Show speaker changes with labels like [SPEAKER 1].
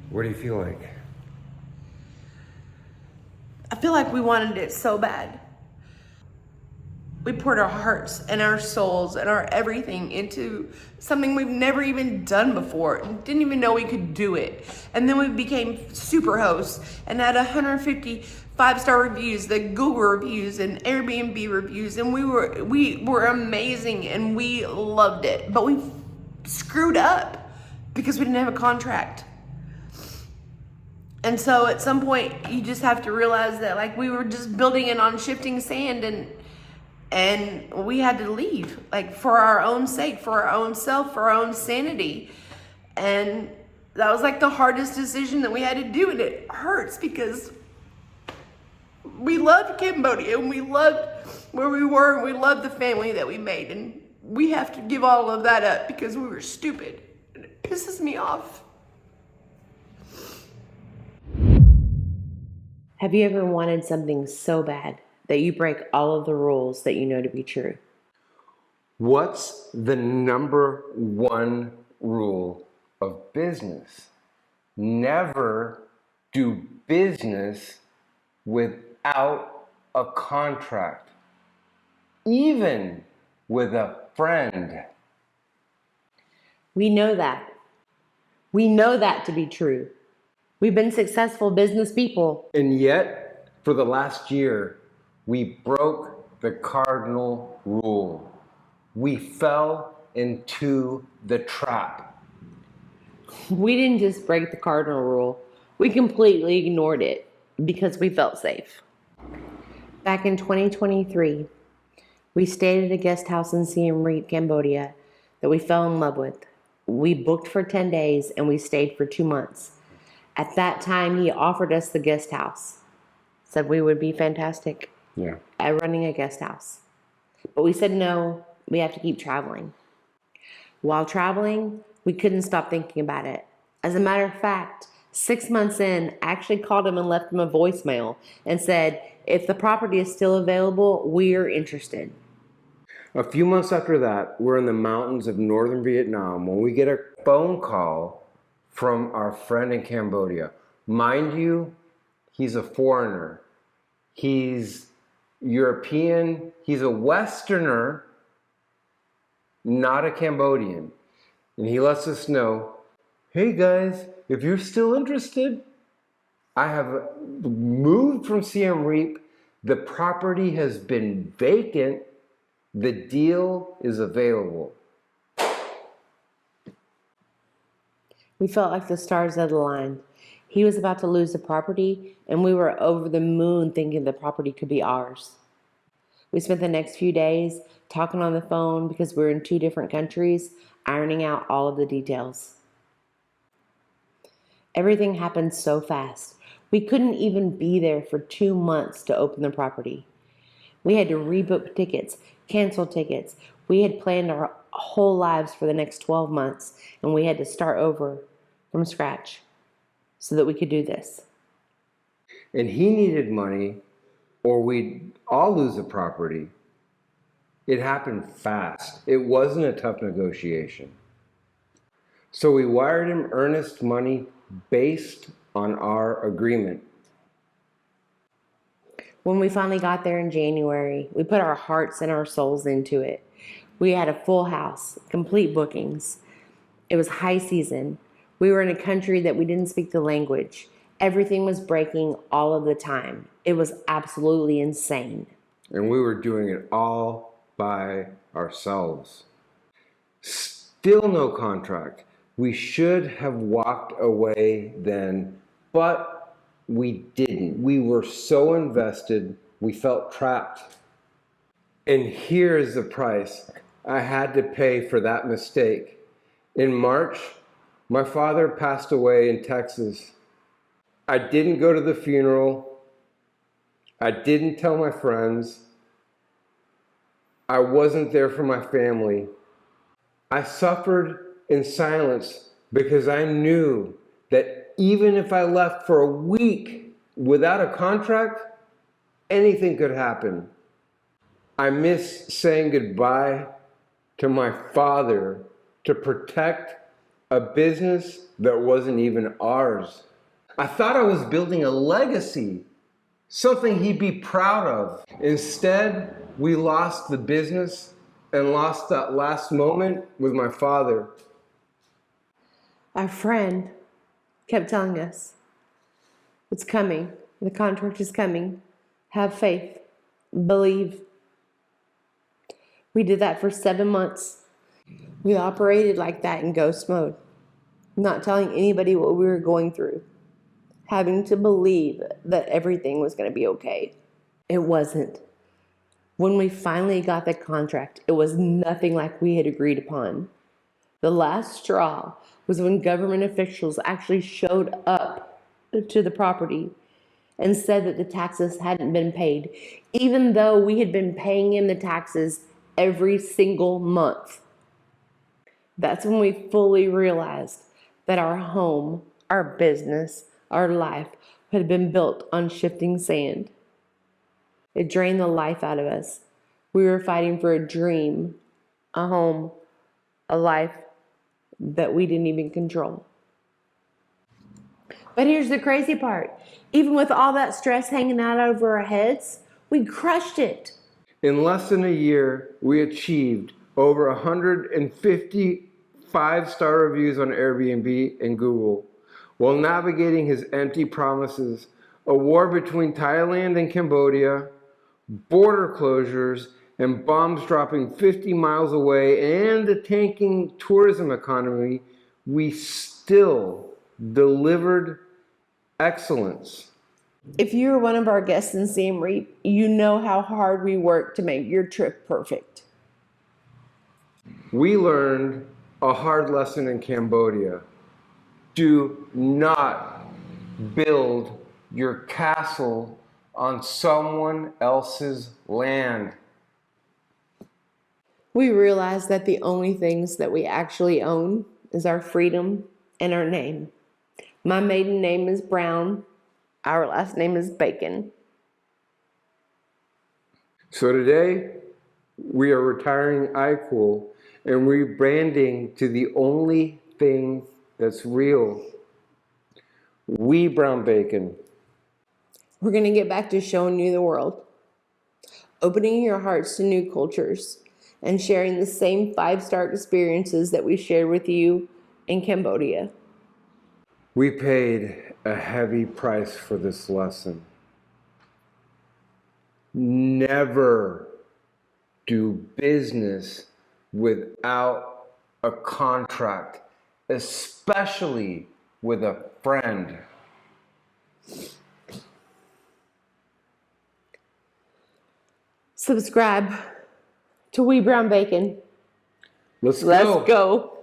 [SPEAKER 1] What do you feel like?
[SPEAKER 2] I feel like we wanted it so bad. We poured our hearts and our souls and our everything into something we've never even done before. Didn't even know we could do it. And then we became Superhost and had 150 five-star reviews, the Google reviews and Airbnb reviews, and we were amazing and we loved it. But we screwed up because we didn't have a contract. And so at some point you just have to realize that like we were just building it on shifting sand, and we had to leave, like for our own sake, for our own self, for our own sanity. And that was like the hardest decision that we had to do, and it hurts because we loved Cambodia and we loved where we were and we loved the family that we made, and we have to give all of that up because we were stupid, and it pisses me off.
[SPEAKER 3] Have you ever wanted something so bad that you break all of the rules that you know to be true?
[SPEAKER 1] What's the number one rule of business? Never do business without a contract, even with a friend.
[SPEAKER 3] We know that. We know that to be true. We've been successful business people.
[SPEAKER 1] And yet, for the last year, we broke the cardinal rule. We fell into the trap.
[SPEAKER 3] We didn't just break the cardinal rule, we completely ignored it because we felt safe. Back in 2023, we stayed at a guest house in Siem Reap, Cambodia, that we fell in love with. We booked for 10 days and we stayed for 2 months. At that time, he offered us the guest house. Said we would be fantastic at running a guest house. But we said no, we have to keep traveling. While traveling, we couldn't stop thinking about it. As a matter of fact, 6 months in, I actually called him and left him a voicemail and said, if the property is still available, we're interested.
[SPEAKER 1] A few months after that, we're in the mountains of northern Vietnam when we get a phone call from our friend in Cambodia. Mind you, he's a foreigner. He's European. He's a Westerner, not a Cambodian. And he lets us know, hey guys, if you're still interested, I have moved from Siem Reap. The property has been vacant. The deal is available.
[SPEAKER 3] We felt like the stars had aligned. He was about to lose the property, and we were over the moon thinking the property could be ours. We spent the next few days talking on the phone because we were in 2 different countries, ironing out all of the details. Everything happened so fast. We couldn't even be there for 2 months to open the property. We had to rebook tickets, cancel tickets. We had planned our whole lives for the next 12 months, and we had to start over from scratch so that we could do this.
[SPEAKER 1] And he needed money or we'd all lose the property. It happened fast. It wasn't a tough negotiation. So we wired him earnest money based on our agreement.
[SPEAKER 3] When we finally got there in January, we put our hearts and our souls into it. We had a full house, complete bookings. It was high season. We were in a country that we didn't speak the language. Everything was breaking all of the time. It was absolutely insane.
[SPEAKER 1] And we were doing it all by ourselves. Still no contract. We should have walked away then, but we didn't. We were so invested, we felt trapped. And here is the price I had to pay for that mistake. In March, my father passed away in Texas. I didn't go to the funeral. I didn't tell my friends. I wasn't there for my family. I suffered in silence because I knew that even if I left for a week without a contract, anything could happen. I miss saying goodbye to my father to protect a business that wasn't even ours. I thought I was building a legacy, something he'd be proud of. Instead, we lost the business and lost that last moment with my father.
[SPEAKER 3] Our friend kept telling us, it's coming. The contract is coming. Have faith. Believe. We did that for 7 months. We operated like that in ghost mode, not telling anybody what we were going through, having to believe that everything was going to be okay. It wasn't. When we finally got the contract, it was nothing like we had agreed upon. The last straw was when government officials actually showed up to the property and said that the taxes hadn't been paid, even though we had been paying him the taxes every single month. That's when we fully realized that our home, our business, our life had been built on shifting sand. It drained the life out of us. We were fighting for a dream, a home, a life that we didn't even control. But here's the crazy part. Even with all that stress hanging out over our heads, we crushed it.
[SPEAKER 1] In less than a year, we achieved over 150 five-star reviews on Airbnb and Google, while navigating his empty promises, a war between Thailand and Cambodia, border closures, and bombs dropping 50 miles away, and the tanking tourism economy. We still delivered excellence.
[SPEAKER 3] If you were one of our guests in Siem Reap, you know how hard we worked to make your trip perfect.
[SPEAKER 1] We learned a hard lesson in Cambodia. Do not build your castle on someone else's land.
[SPEAKER 3] We realized that the only things that we actually own is our freedom and our name. My maiden name is Brown. Our last name is Bacon.
[SPEAKER 1] So today, we are retiring Eyecool and rebranding to the only thing that's real. We Brown Bacon.
[SPEAKER 3] We're going to get back to showing you the world, opening your hearts to new cultures, and sharing the same five-star experiences that we shared with you in Cambodia.
[SPEAKER 1] We paid a heavy price for this lesson. Never do business without a contract, especially with a friend.
[SPEAKER 3] Subscribe to We Brown Bacon.
[SPEAKER 1] Let's
[SPEAKER 3] Let's go.